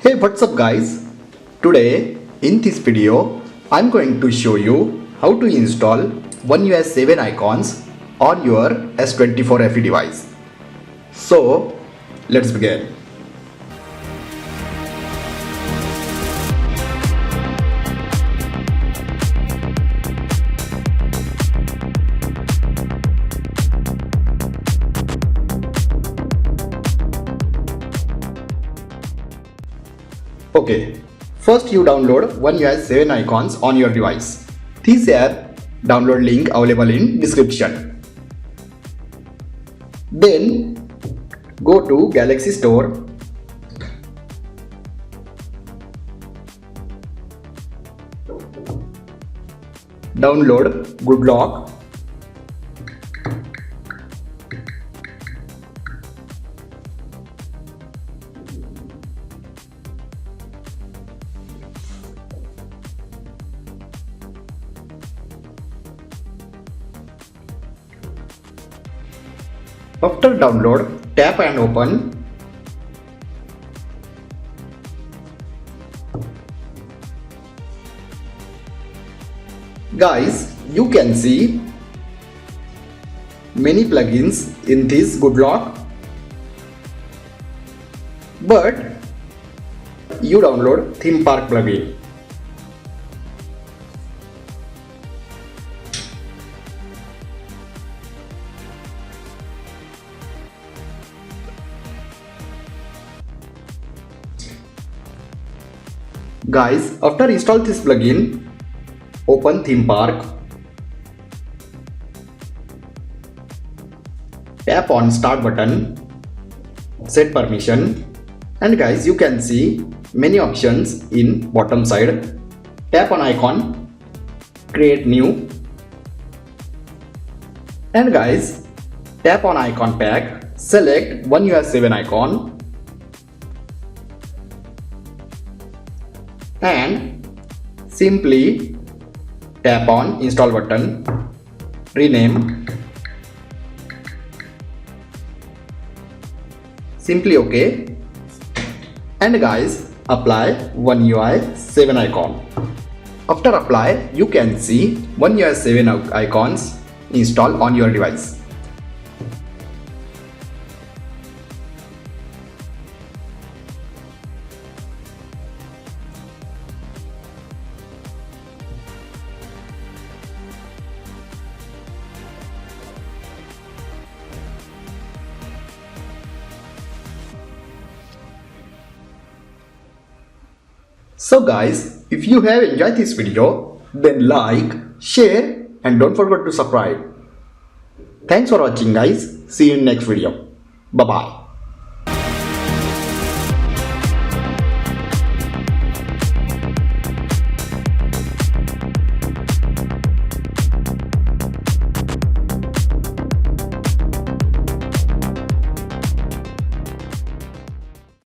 Hey, what's up guys? Today in this video I'm going to show you how to install One UI 7 icons on your S24 FE device. So let's begin. Okay, first you download One UI 7 icons on your device. This app download link available in description. Then go to Galaxy Store. Download GoodLoob. After download, tap and open. Guys, you can see many plugins in this GoodLoob, but you download ThemePark plugin. Guys, after install this plugin, open ThemePark, tap on start button, set permission, and guys you can see many options in bottom side. Tap on icon, create new, and guys tap on icon pack, select One UI 7 icon, and simply tap on install button, rename, simply OK, and guys apply One UI 7 icon. After apply, you can see One UI 7 icons installed on your device. So guys, if you have enjoyed this video, then like, share and don't forget to subscribe. Thanks for watching guys. See you in next video. Bye bye.